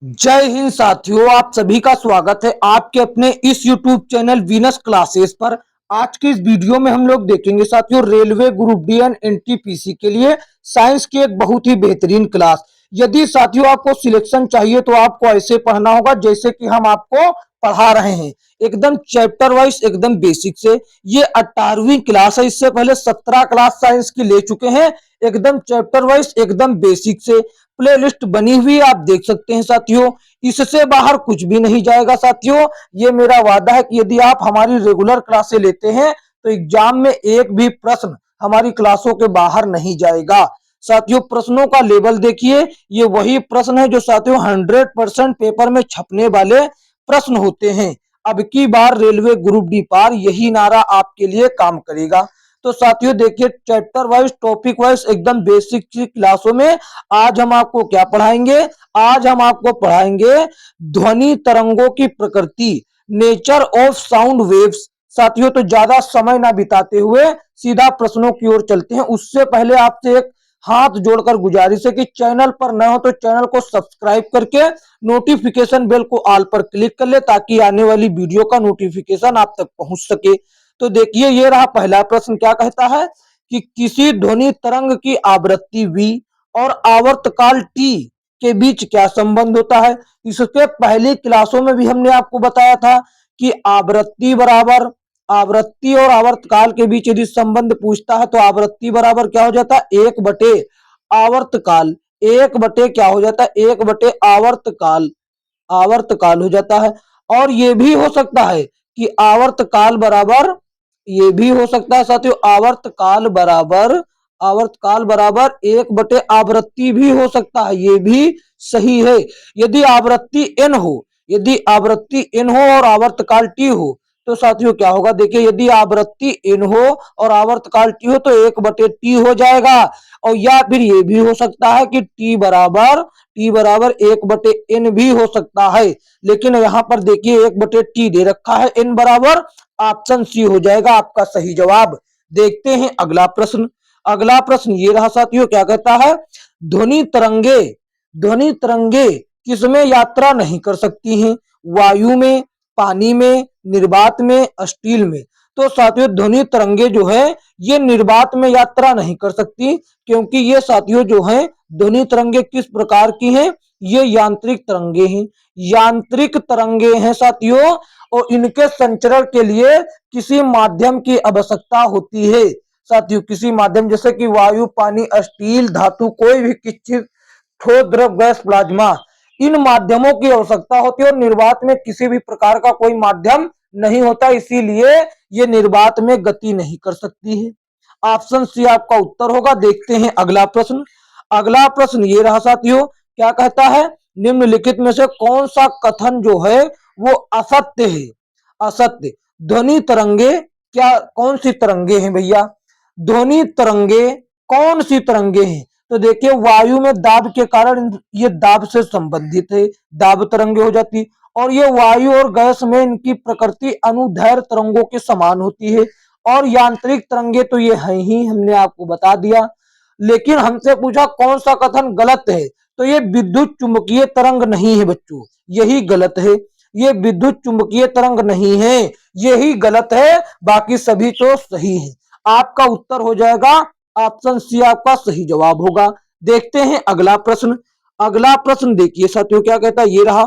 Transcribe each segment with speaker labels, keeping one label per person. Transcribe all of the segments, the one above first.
Speaker 1: जय हिंद साथियों, आप सभी का स्वागत है आपके अपने इस YouTube चैनल वीनस क्लासेस पर। आज की इस वीडियो में हम लोग देखेंगे साथियों railway group D and NTPC के लिए साइंस की एक बहुत ही बेहतरीन क्लास। यदि साथियों आपको सिलेक्शन चाहिए तो आपको ऐसे पढ़ना होगा जैसे कि हम आपको पढ़ा रहे हैं, एकदम चैप्टर वाइज, एकदम बेसिक से। ये 18वीं क्लास है, इससे पहले 17 क्लास साइंस की ले चुके हैं, एकदम चैप्टर वाइज, एकदम बेसिक से। प्लेलिस्ट बनी हुई आप देख सकते हैं साथियों, इससे बाहर कुछ भी नहीं जाएगा साथियों। ये मेरा वादा है कि यदि आप हमारी रेगुलर क्लासें लेते हैं तो एग्जाम में एक भी प्रश्न हमारी क्लासों के बाहर नहीं जाएगा साथियों। प्रश्नों का लेवल देखिए, ये वही प्रश्न है जो साथियों 100% पेपर में छपने वाले प्रश्न होते हैं। अब की बार रेलवे ग्रुप डी पार, यही नारा आपके लिए काम करेगा। तो साथियों देखिए, चैप्टर वाइज, टॉपिक वाइज, एकदम बेसिक सी क्लासों में आज हम आपको क्या पढ़ाएंगे। आज हम आपको पढ़ाएंगे ध्वनि तरंगों की प्रकृति, नेचर ऑफ साउंड वेव्स। साथियों तो ज्यादा समय ना बिताते हुए सीधा प्रश्नों की ओर चलते हैं। उससे पहले आपसे एक हाथ जोड़कर गुजारिश है कि चैनल पर न हो तो चैनल को सब्सक्राइब करके नोटिफिकेशन बेल को ऑल पर क्लिक कर ले, ताकि आने वाली वीडियो का नोटिफिकेशन आप तक पहुंच सके। तो देखिए, ये रहा पहला प्रश्न, क्या कहता है कि किसी ध्वनि तरंग की आवृत्ति v और आवर्तकाल t के बीच क्या संबंध होता है। इसके पहली क्लासों में भी हमने आपको बताया था कि आवृत्ति और आवर्तकाल के बीच यदि संबंध पूछता है तो आवृत्ति बराबर क्या हो जाता है, 1 बटे आवर्तकाल। 1 बटे क्या हो जाता है, 1 बटे आवर्तकाल। आवर्तकाल हो जाता है। और ये भी हो सकता है कि आवर्तकाल बराबर, ये भी हो सकता है साथियों, आवर्तकाल बराबर 1 बटे आवृत्ति भी हो सकता है, ये भी सही है। यदि आवृत्ति n हो, यदि आवृत्ति n हो और आवर्तकाल t हो तो साथियों क्या होगा, देखिए यदि आवृत्ति n हो और आवर्तकाल t हो तो 1 बटे t हो जाएगा। और या फिर ये भी हो सकता है कि t बराबर 1 बटे n भी हो सकता है। लेकिन यहाँ पर देखिए 1 बटे t दे रखा है, n बराबर, ऑप्शन सी हो जाएगा आपका सही जवाब। देखते हैं अगला प्रश्न। अगला प्रश्न ये रहा साथियों, क्या कहता है, ध्वनि तरंगे ध्वनि तरंगे किसमें यात्रा नहीं कर सकती हैं, वायु में, पानी में, निर्वात में, स्टील में। तो साथियों ध्वनि तरंगे जो है ये निर्वात में यात्रा नहीं कर सकती, क्योंकि ये साथियों जो है ध्वनि तरंगे किस प्रकार की हैं, ये यांत्रिक तरंगे हैं। यांत्रिक तरंगे हैं साथियों, और इनके संचरण के लिए किसी माध्यम की आवश्यकता होती है साथियों। किसी माध्यम जैसे कि वायु, पानी, स्टील, धातु, कोई भी किसी ठोस, द्रव, गैस, प्लाज्मा, इन माध्यमों की आवश्यकता होती है। और निर्वात में किसी भी प्रकार का कोई माध्यम नहीं होता, इसीलिए ये निर्वात में गति नहीं कर सकती है। ऑप्शन सी आपका उत्तर होगा। देखते हैं अगला प्रश्न। अगला प्रश्न ये रहा साथियों, क्या कहता है, निम्नलिखित में से कौन सा कथन जो है वो असत्य है। असत्य। ध्वनि तरंगे, क्या कौन सी तरंगे हैं भैया, ध्वनि तरंगे कौन सी तरंगे हैं। तो देखिए वायु में दाब के कारण ये दाब से संबंधित है, दाब तरंगे हो जाती। और ये वायु और गैस में इनकी प्रकृति अनुदैर्घ्य तरंगों के समान होती है। और यांत्रिक तरंगे तो ये है ही, हमने आपको बता दिया। लेकिन हमसे पूछा कौन सा कथन गलत है, तो ये विद्युत चुंबकीय तरंग नहीं है बच्चों, यही गलत है। ये विद्युत चुंबकीय तरंग नहीं है, यही गलत है, बाकी सभी तो सही है। आपका उत्तर हो जाएगा ऑप्शन सी, आपका सही जवाब होगा। देखते हैं अगला प्रश्न। अगला प्रश्न देखिए साथियों, क्या कहता है, ये रहा,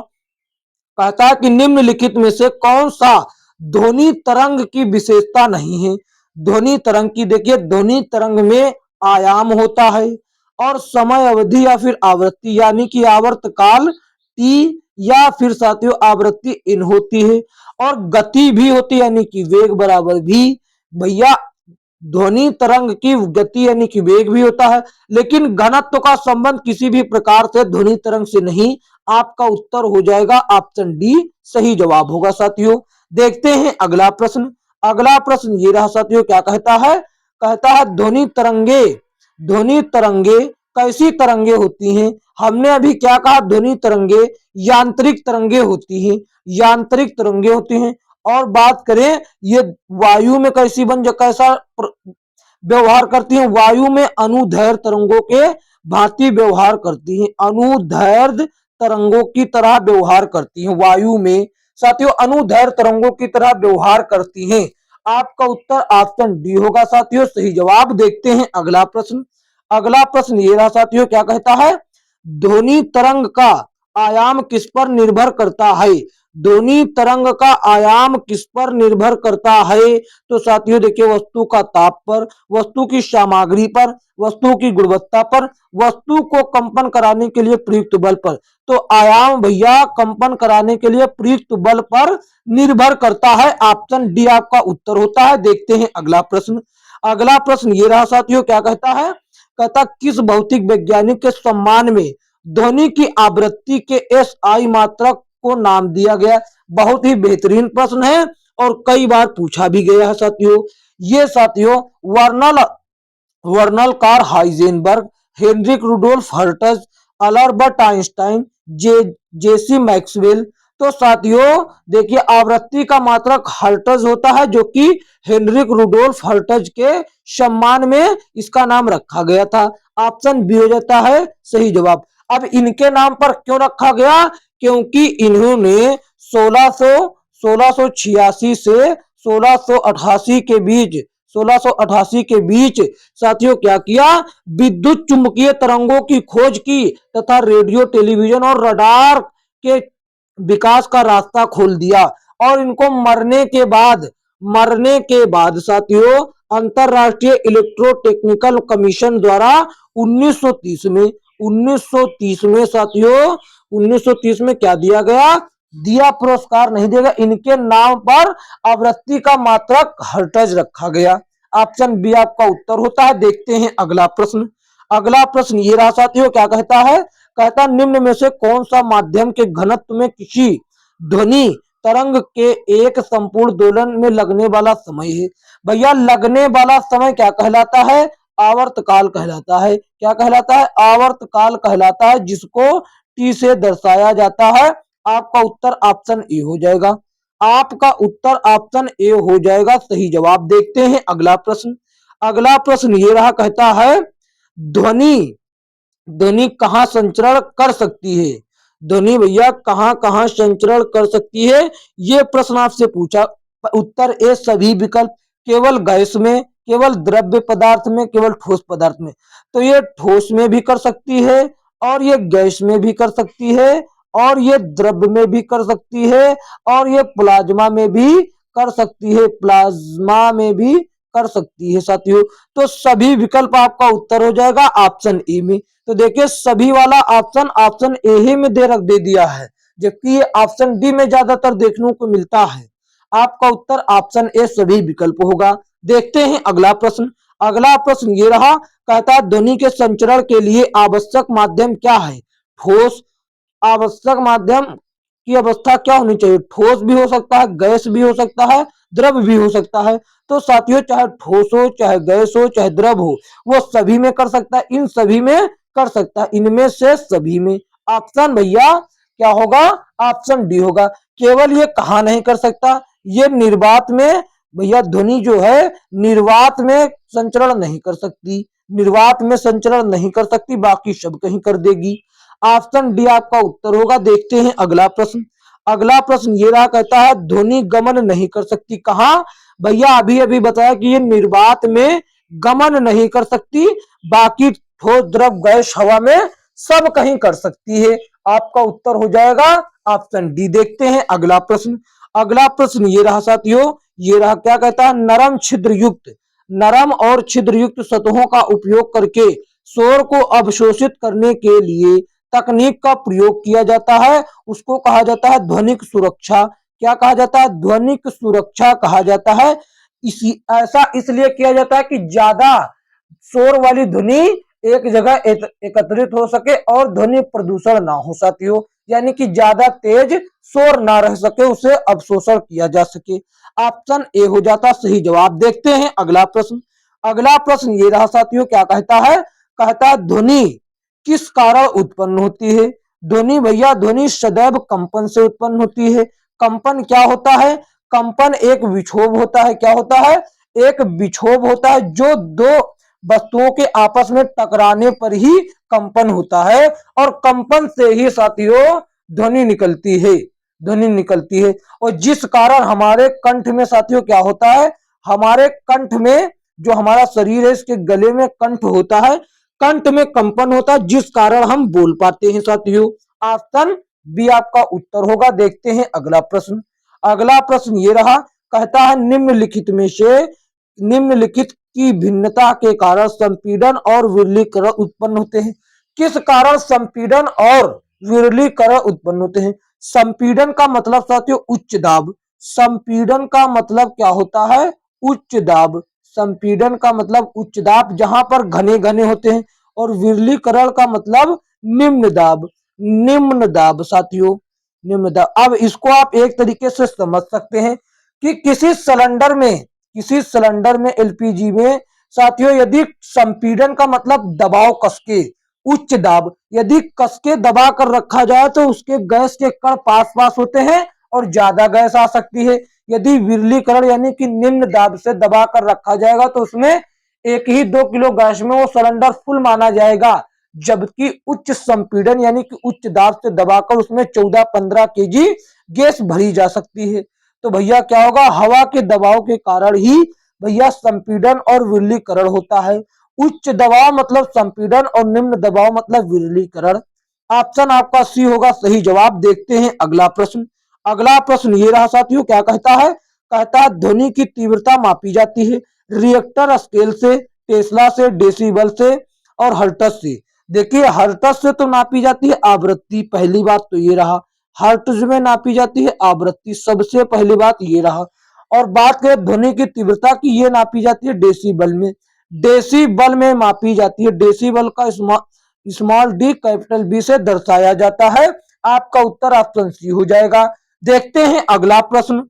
Speaker 1: कहता है कि निम्नलिखित में से कौन सा ध्वनि तरंग की विशेषता नहीं है। ध्वनि तरंग की, देखिए ध्वनि तरंग में आयाम होता है और समय अवधि या फिर आवृत्ति यानी कि आवर्तकाल टी या फिर साथियों आवृत्ति इन होती है। और गति भी होती है यानी कि वेग बराबर भी। भैया ध्वनि तरंग की गति यानी कि वेग भी होता है, लेकिन घनत्व का संबंध किसी भी प्रकार से ध्वनि तरंग से नहीं। आपका उत्तर हो जाएगा ऑप्शन डी, सही जवाब होगा साथियों। देखते हैं अगला प्रश्न। अगला प्रश्न ये रहा साथियों, क्या कहता है, कहता है ध्वनि तरंगे कैसी तरंगे होती हैं। हमने अभी क्या कहा, ध्वनि तरंगे यांत्रिक तरंगे होती हैं, यांत्रिक तरंगे होती हैं। और बात करें ये वायु में कैसी कैसा व्यवहार करती हैं, वायु में अनुदैर्घ्य तरंगों के भांति व्यवहार करती हैं, अनुदैर्घ्य तरंगों की तरह व्यवहार करती हैं। वायु में साथियों अनुदैर्घ्य तरंगों की तरह व्यवहार करती हैं। आपका उत्तर ऑप्शन डी होगा साथियों सही जवाब। देखते हैं अगला प्रश्न। अगला प्रश्न ये रहा साथियों, क्या कहता है, ध्वनि तरंग का आयाम किस पर निर्भर करता है। ध्वनि तरंग का आयाम किस पर निर्भर करता है। तो साथियों देखिए, वस्तु का ताप पर, वस्तु की सामग्री पर, वस्तु की गुणवत्ता पर, वस्तु को कंपन कराने के लिए प्रयुक्त बल पर। तो आयाम भैया कंपन कराने के लिए प्रयुक्त बल पर निर्भर करता है। ऑप्शन डी आपका उत्तर होता है। देखते हैं अगला प्रश्न। अगला प्रश्न ये रहा साथियों, क्या कहता है, कहता किस भौतिक वैज्ञानिक के सम्मान में ध्वनि की आवृत्ति के एसआई मात्रक को नाम दिया गया। बहुत ही बेहतरीन प्रश्न है और कई बार पूछा भी गया है साथियों। ये साथियों Werner Karl Heisenberg, Heinrich Rudolf Hertz, Albert Einstein, JC Maxwell. तो साथियों देखिए, आवृत्ति का मात्रक हर्ट्ज होता है, जो कि हेनरिक रुडोल्फ हर्ट्ज के सम्मान में इसका नाम रखा गया था। ऑप्शन बी हो जाता है सही जवाब। अब इनके नाम पर क्यों रखा गया, क्योंकि इन्होंने 1686 से 1688 के बीच साथियों क्या किया, विद्युत चुंबकीय तरंगों की खोज की तथा रेडियो, टेलीविजन और रडार के विकास का रास्ता खोल दिया। और इनको मरने के बाद साथियों अंतरराष्ट्रीय इलेक्ट्रोटेक्निकल कमीशन द्वारा 1930 में साथियों 1930 में क्या दिया गया, दिया पुरस्कार नहीं दिया गया, इनके नाम पर आवृत्ति का मात्रक हर्ट्ज रखा गया। ऑप्शन बी आपका उत्तर होता है। देखते हैं अगला प्रश्न। अगला प्रश्न ये रहा साथियों, क्या कहता है, कहता निम्न में से कौन सा माध्यम के घनत्व में किसी ध्वनि तरंग के एक संपूर्ण दोलन में लगने वाला समय है। भैया लगने वाला समय क्या कहलाता है, आवर्तकाल कहलाता है। क्या कहलाता है, आवर्तकाल कहलाता है, जिसको टी से दर्शाया जाता है। आपका उत्तर ऑप्शन ए हो जाएगा। आपका उत्तर ऑप्शन ए हो जाएगा सही जवाब। देखते हैं अगला प्रश्न। अगला प्रश्न ये रहा, कहता है ध्वनि कहाँ संचरण कर सकती है। ध्वनि भैया कहाँ कहाँ संचरण कर सकती है, ये प्रश्न आपसे पूछा। उत्तर ए सभी विकल्प, केवल गैस में, केवल द्रव्य पदार्थ में, केवल ठोस पदार्थ में। तो ये ठोस में भी कर सकती है, और ये गैस में भी कर सकती है, और ये द्रव्य में भी कर सकती है, और ये प्लाज्मा में भी कर सकती है, प्लाज्मा में भी कर सकती है साथियों। तो सभी विकल्प आपका उत्तर हो जाएगा ऑप्शन ए में। तो देखिए सभी वाला ऑप्शन ए ही में दे दिया है, जबकि ये ऑप्शन डी में ज्यादातर देखने को मिलता है। आपका उत्तर ऑप्शन ए सभी विकल्प होगा। देखते हैं अगला प्रश्न। अगला प्रश्न ये रहा, कहता है ध्वनि के संचरण के लिए आवश्यक माध्यम क्या है। ठोस, आवश्यक माध्यम की अवस्था क्या होनी चाहिए, ठोस भी हो सकता है, गैस भी हो सकता है, द्रव भी हो सकता है। तो साथियों चाहे ठोस हो, चाहे गैस हो, चाहे द्रव हो, वो सभी में कर सकता है, इन सभी में कर सकता है, इनमें से सभी में। ऑप्शन भैया क्या होगा, ऑप्शन डी होगा। केवल ये कहा नहीं कर सकता, ये निर्वात में भैया ध्वनि जो है निर्वात में संचरण नहीं कर सकती, निर्वात में संचरण नहीं कर सकती, बाकी सब कहीं कर देगी। ऑप्शन डी आपका उत्तर होगा। देखते हैं अगला प्रश्न। अगला प्रश्न ये रहा, कहता है ध्वनि गमन नहीं कर सकती कहां। भैया अभी अभी बताया कि ये निर्वात में गमन नहीं कर सकती, बाकी ठोस, द्रव, गैस, हवा में सब कहीं कर सकती है। आपका उत्तर हो जाएगा ऑप्शन डी। देखते हैं अगला प्रश्न। अगला प्रश्न ये रहा साथियों, ये रहा, क्या कहता है नरम और छिद्र युक्त सतहों का उपयोग करके शोर को अवशोषित करने के लिए तकनीक का प्रयोग किया जाता है, उसको कहा जाता है ध्वनिक सुरक्षा। क्या कहा जाता है, ध्वनिक सुरक्षा कहा जाता है। ऐसा इसलिए किया जाता है कि ज्यादा शोर वाली ध्वनि एक जगह एकत्रित हो सके और ध्वनि प्रदूषण ना हो साथियों, यानी कि ज्यादा तेज शोर ना रह सके, उसे अवशोषण किया जा सके। ऑप्शन ए हो जाता सही जवाब। देखते हैं अगला प्रश्न। अगला प्रश्न ये रहा साथियों, क्या कहता है, कहता है ध्वनि किस कारण उत्पन्न होती है। ध्वनि भैया ध्वनि सदैव कंपन से उत्पन्न होती है। कंपन क्या होता है, कंपन एक विक्षोभ होता है। क्या होता है, एक विक्षोभ होता है, जो दो वस्तुओं के आपस में टकराने पर ही कंपन होता है और कंपन से ही साथियों ध्वनि निकलती है, ध्वनि निकलती है। और जिस कारण हमारे कंठ में साथियों क्या होता है, हमारे कंठ में जो हमारा शरीर है इसके गले में कंठ होता है, कंठ में कंपन होता है जिस कारण हम बोल पाते हैं साथियों। ऑप्शन बी आपका उत्तर होगा। देखते हैं अगला प्रश्न। अगला प्रश्न ये रहा, कहता है निम्नलिखित में से निम्नलिखित की भिन्नता के कारण संपीड़न और विरलीकरण उत्पन्न होते हैं। किस कारण संपीड़न और विरलीकरण उत्पन्न होते हैं? संपीड़न का मतलब साथियों उच्च दाब। संपीड़न का मतलब क्या होता है? उच्च दाब। संपीड़न का मतलब उच्च दाब जहां पर घने घने होते हैं। और विरलीकरण का मतलब निम्न दाब, निम्न दाब साथियों, निम्न दाब। अब इसको आप एक तरीके से समझ सकते हैं कि किसी सिलेंडर में एलपीजी में साथियों यदि संपीड़न का मतलब दबाव कसके, उच्च दाब, यदि कसके दबा कर रखा जाए तो उसके गैस के कण पास पास होते हैं और ज्यादा गैस आ सकती है। यदि विरलीकरण यानी कि निम्न दाब से दबा कर रखा जाएगा तो उसमें एक ही 2 किलो गैस में वो सिलेंडर फुल माना जाएगा। जबकि उच्च संपीड़न यानी कि उच्च दाब से दबाकर उसमें 14-15 केजी गैस भरी जा सकती है। तो भैया क्या होगा, हवा के दबाव के कारण ही भैया संपीड़न और विरलीकरण होता है। उच्च दबाव मतलब संपीड़न और निम्न दबाव मतलब विरलीकरण। ऑप्शन आपका सी होगा सही जवाब। देखते हैं अगला प्रश्न। अगला प्रश्न ये रहा साथियों, क्या कहता है? कहता है ध्वनि की तीव्रता मापी जाती है रिएक्टर स्केल से, टेस्ला से, डेसिबल से और हर्ट्ज से। देखिए हर्ट्ज से तो नापी जाती है आवृत्ति, पहली बात तो ये रहा। हर्ट्ज में नापी जाती है आवृत्ति, सबसे पहली बात ये रहा। और बात करें ध्वनि की तीव्रता की, ये नापी जाती है डेसिबल में, डेसिबल में मापी जाती है। डेसिबल का स्मॉल डी कैपिटल बी से दर्शाया जाता है। आपका उत्तर ऑप्शन सी हो जाएगा। देखते हैं अगला प्रश्न।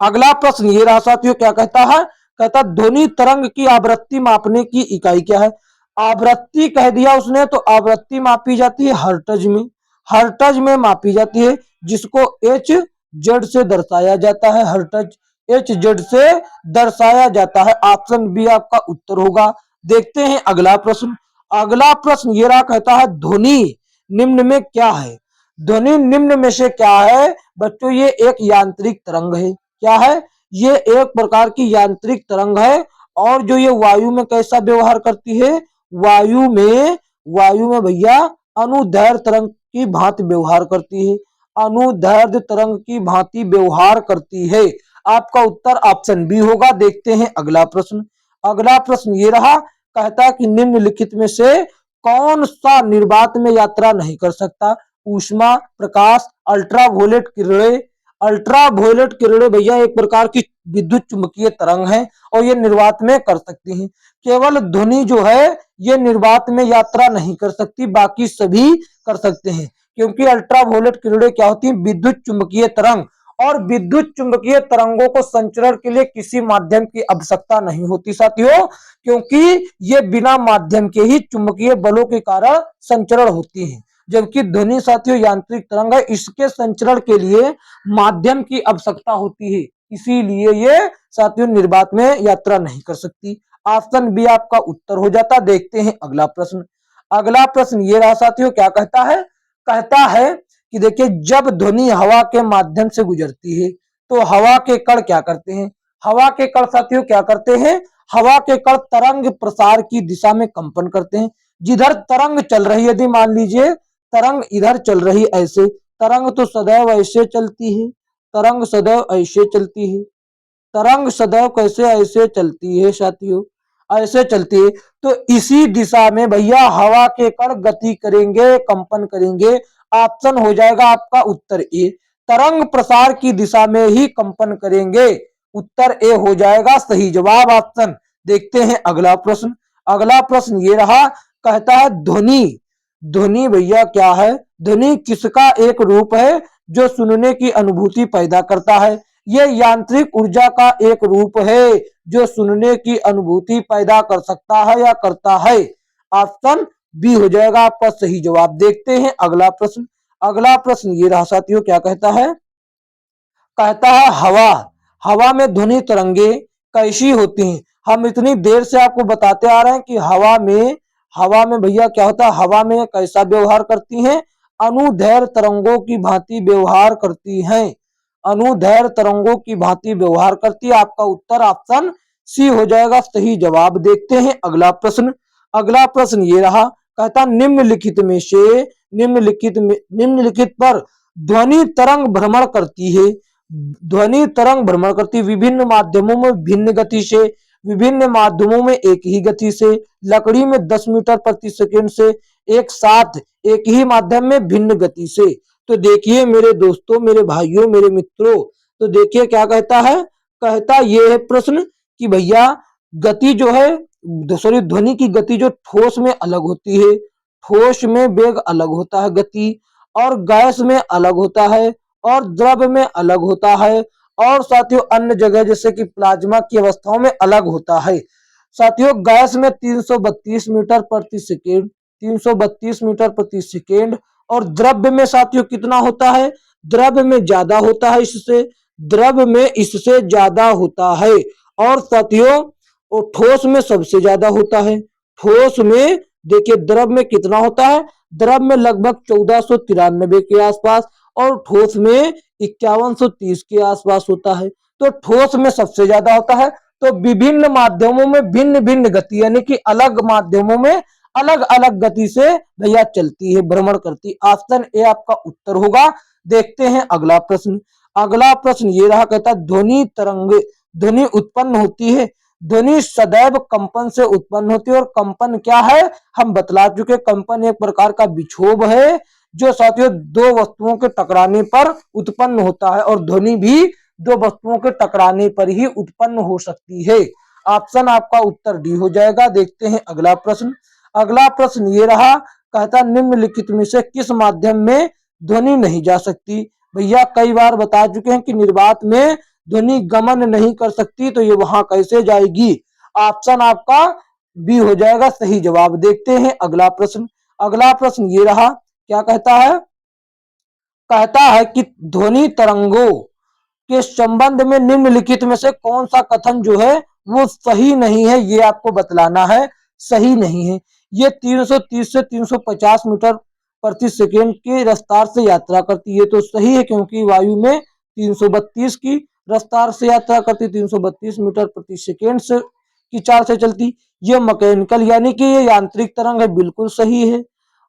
Speaker 1: अगला प्रश्न ये रहा साथियों, क्या कहता है? कहता ध्वनि तरंग की आवृत्ति मापने की इकाई क्या है? आवृत्ति कह दिया उसने, तो आवृत्ति मापी जाती है हर्ट्ज में, हर्ट्ज में मापी जाती है जिसको एच जेड से दर्शाया जाता है। हर्ट्ज एच जेड से दर्शाया जाता है। ऑप्शन बी आपका उत्तर होगा। देखते हैं अगला प्रश्न। अगला प्रश्न ये रहा, कहता है ध्वनि निम्न में क्या है? ध्वनि निम्न में से क्या है बच्चों? ये एक यांत्रिक तरंग है। क्या है? ये एक प्रकार की यांत्रिक तरंग है। और जो ये वायु में कैसा व्यवहार करती है? वायु में भैया अनुदैर्ध्य तरंग की भांति व्यवहार करती है, अनुदैर्ध्य तरंग की भांति व्यवहार करती है। आपका उत्तर ऑप्शन बी होगा। देखते हैं अगला प्रश्न। अगला प्रश्न ये रहा, कहता है कि निम्नलिखित में से कौन सा निर्वात में यात्रा नहीं कर सकता? ऊष्मा, प्रकाश, अल्ट्रावायलेट किरणें। अल्ट्रावायलेट किरणें भैया एक प्रकार की विद्युत चुंबकीय तरंग है और ये निर्वात में कर सकती हैं। केवल ध्वनि जो है ये निर्वात में यात्रा नहीं कर सकती, बाकी सभी कर सकते हैं। क्योंकि अल्ट्रावायलेट किरणें क्या होती हैं? विद्युत चुंबकीय तरंग। और विद्युत चुंबकीय तरंगों को संचरण के लिए किसी माध्यम की आवश्यकता नहीं होती साथियों, क्योंकि ये बिना माध्यम के ही चुंबकीय बलों के कारण संचरण होती है। जबकि ध्वनि साथियों यांत्रिक तरंग है, इसके संचरण के लिए माध्यम की आवश्यकता होती है, इसीलिए ये साथियों निर्वात में यात्रा नहीं कर सकती। ऑप्शन बी आपका उत्तर हो जाता। देखते हैं अगला प्रश्न। अगला प्रश्न ये रहा साथियों, क्या कहता है? कहता है कि देखिए जब ध्वनि हवा के माध्यम से गुजरती है तो हवा के कण क्या करते हैं? हवा के कण साथियों क्या करते हैं? हवा के कण तरंग प्रसार की दिशा में कंपन करते हैं। जिधर तरंग चल रही है, यदि मान लीजिए तरंग इधर चल रही ऐसे, तरंग तो सदैव ऐसे चलती है, तरंग सदैव ऐसे चलती है, तरंग सदैव कैसे ऐसे चलती है साथियों, ऐसे चलती है। तो इसी दिशा में भैया हवा के कण गति करेंगे, कंपन करेंगे। ऑप्शन हो जाएगा आपका उत्तर ए, तरंग प्रसार की दिशा में ही कंपन करेंगे। उत्तर ए हो जाएगा सही जवाब ऑप्शन। देखते हैं अगला प्रश्न। अगला प्रश्न ये रहा, कहता है ध्वनि, ध्वनि भैया क्या है? ध्वनि किसका एक रूप है जो सुनने की अनुभूति पैदा करता है? ये यांत्रिक ऊर्जा का एक रूप है जो सुनने की अनुभूति पैदा कर सकता है या करता है। ऑप्शन बी हो जाएगा आपका सही जवाब। देखते हैं अगला प्रश्न। अगला प्रश्न ये रहा साथियों, क्या कहता है? कहता है हवा, हवा में ध्वनि तरंगे कैसी होती हैं? हम इतनी देर से आपको बताते आ रहे हैं कि हवा में हवा में भैया क्या होता है, हवा में कैसा व्यवहार करती हैं, अनुदैर्घ्य तरंगों की भांति व्यवहार करती हैं, अनुदैर्घ्य तरंगों की भांति व्यवहार करती है। आपका उत्तर ऑप्शन सी हो जाएगा सही जवाब। देखते हैं अगला प्रश्न। अगला प्रश्न ये रहा, कहता निम्नलिखित में से निम्नलिखित पर ध्वनि तरंग भ्रमण करती है, ध्वनि तरंग भ्रमण करती विभिन्न माध्यमों में भिन्न गति से, विभिन्न माध्यमों में एक ही गति से, लकड़ी में 10 मीटर प्रति सेकंड से, एक साथ एक ही माध्यम में भिन्न गति से। तो देखिए मेरे दोस्तों, मेरे भाइयों, मेरे मित्रों, तो देखिए क्या कहता है, कहता ये है प्रश्न कि भैया गति जो है, सॉरी ध्वनि की गति जो ठोस में अलग होती है, ठोस में वेग अलग होता है गति, और गैस में अलग होता है, और द्रव में अलग होता है, और साथियों अन्य जगह जैसे कि प्लाज्मा की अवस्थाओं में अलग होता है। साथियों गैस में 332 मीटर प्रति सेकेंड, 332 मीटर प्रति सेकेंड, और द्रव्य में साथियों कितना होता है, द्रव्य में ज्यादा होता है इससे, द्रव्य में इससे ज्यादा होता है। और साथियों ठोस में सबसे ज्यादा होता है, ठोस में देखिए द्रव में कितना होता है, द्रव में लगभग 1493 के आसपास, और ठोस में 5130 के आसपास होता है। तो ठोस में सबसे ज्यादा होता है। तो विभिन्न माध्यमों में भिन्न भिन्न गति, यानी कि अलग माध्यमों में अलग अलग गति से भैया चलती है, भ्रमण करती। ऑप्शन ए आपका उत्तर होगा। देखते हैं अगला प्रश्न। अगला प्रश्न ये रहा, कहता ध्वनि तरंग, ध्वनि उत्पन्न होती है, ध्वनि सदैव कंपन से उत्पन्न होती है, और कंपन क्या है हम बतला चुके, कंपन एक प्रकार का विक्षोभ है जो साथियों दो वस्तुओं के टकराने पर उत्पन्न होता है, और ध्वनि भी दो वस्तुओं के टकराने पर ही उत्पन्न हो सकती है। ऑप्शन आपका उत्तर डी हो जाएगा। देखते हैं अगला प्रश्न। अगला प्रश्न ये रहा, कहता निम्नलिखित में से किस माध्यम में ध्वनि नहीं जा सकती। भैया कई बार बता चुके हैं कि निर्वात में ध्वनि गमन नहीं कर सकती, तो ये वहां कैसे जाएगी। ऑप्शन आपका बी हो जाएगा सही जवाब। देखते हैं अगला प्रश्न। अगला प्रश्न ये रहा, क्या कहता है, कहता है कि ध्वनि तरंगों के संबंध में निम्नलिखित में से कौन सा कथन जो है वो सही नहीं है, ये आपको बतलाना है, सही नहीं है। ये 330 से 350 मीटर प्रति सेकेंड की रफ्तार से यात्रा करती है, तो सही है, क्योंकि वायु में 332 की रफ्तार से यात्रा करती, 332 मीटर प्रति सेकेंड से की चाल से चलती। ये मैकेनिकल यानी कि ये यांत्रिक तरंग है, बिल्कुल सही है।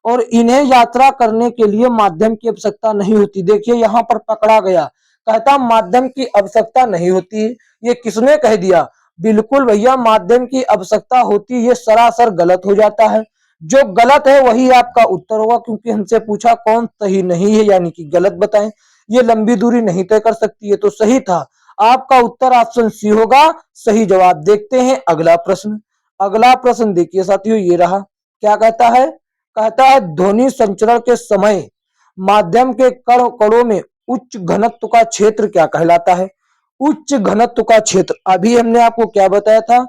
Speaker 1: और इन्हें यात्रा करने के लिए माध्यम की आवश्यकता नहीं होती। देखिए यहाँ पर पकड़ा गया, कहता माध्यम की आवश्यकता नहीं होती। ये किसने कह दिया, बिल्कुल भैया माध्यम की आवश्यकता होती, ये सरासर गलत हो जाता है। जो गलत है वही आपका उत्तर होगा, क्योंकि हमसे पूछा कौन सही नहीं है, यानी कि गलत बताएं। ये लंबी दूरी नहीं तय कर सकती है, तो सही था। आपका उत्तर ऑप्शन सी होगा सही जवाब। देखते हैं अगला प्रश्न। अगला प्रश्न देखिए साथियों ये रहा, क्या कहता है, कहता है ध्वनि संचरण के समय माध्यम के कणों में उच्च घनत्व का क्षेत्र क्या कहलाता है। उच्च घनत्व का क्षेत्र, अभी हमने आपको क्या बताया था,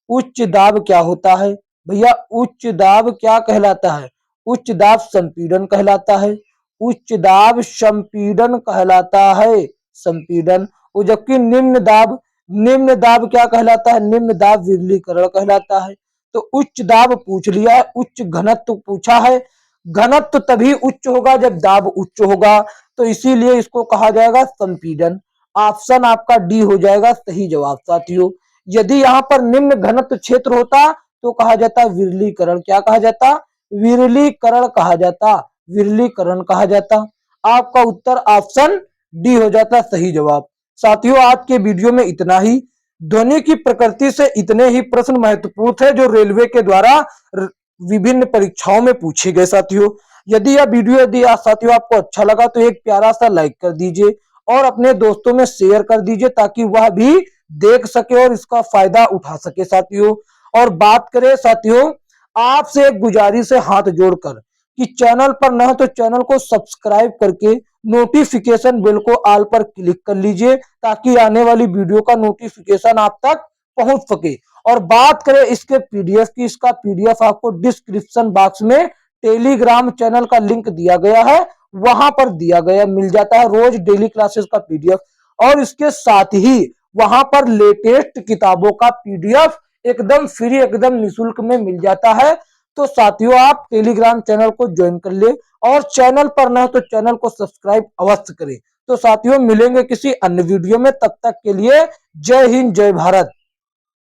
Speaker 1: उच्च दाब क्या होता है। भैया उच्च दाब क्या कहलाता है, उच्च दाब संपीड़न कहलाता है, उच्च दाब संपीड़न कहलाता है, संपीड़न। और जबकि निम्न दाब क्या कहलाता है, निम्न दाब विरलीकरण कहलाता है। तो उच्च दाब पूछ लिया है, उच्च घनत्व पूछा है। घनत्व तभी उच्च होगा जब दाब उच्च होगा, तो इसीलिए इसको कहा जाएगा संपीड़न। ऑप्शन आपका डी हो जाएगा सही जवाब साथियों। यदि यहाँ पर निम्न घनत्व क्षेत्र होता तो कहा जाता विरलीकरण, क्या कहा जाता, विरलीकरण कहा जाता, विरलीकरण कहा जाता। आपका उत्तर ऑप्शन डी हो जाता सही जवाब। साथियों आज के वीडियो में इतना ही। ध्वनि की प्रकृति से इतने ही प्रश्न महत्वपूर्ण थे जो रेलवे के द्वारा विभिन्न परीक्षाओं में पूछे गए साथियों। यदि यह वीडियो साथियों आपको अच्छा लगा तो एक प्यारा सा लाइक कर दीजिए और अपने दोस्तों में शेयर कर दीजिए, ताकि वह भी देख सके और इसका फायदा उठा सके साथियों। और बात करें साथियों, आपसे एक गुजारिश है हाथ जोड़कर कि चैनल पर न हो तो चैनल को सब्सक्राइब करके नोटिफिकेशन बेल को ऑल पर क्लिक कर लीजिए, ताकि आने वाली वीडियो का नोटिफिकेशन आप तक पहुंच सके। और बात करें इसके पीडीएफ की, इसका पीडीएफ आपको डिस्क्रिप्शन बॉक्स में टेलीग्राम चैनल का लिंक दिया गया है, वहां पर दिया गया मिल जाता है रोज डेली क्लासेस का पीडीएफ। और इसके साथ ही वहां पर लेटेस्ट किताबों का पीडीएफ एकदम फ्री, एकदम निःशुल्क में मिल जाता है। तो साथियों आप टेलीग्राम चैनल को ज्वाइन कर ले और चैनल पर न हो तो चैनल को सब्सक्राइब अवश्य करें। तो साथियों मिलेंगे किसी अन्य वीडियो में, तब तक के लिए जय हिंद जय भारत।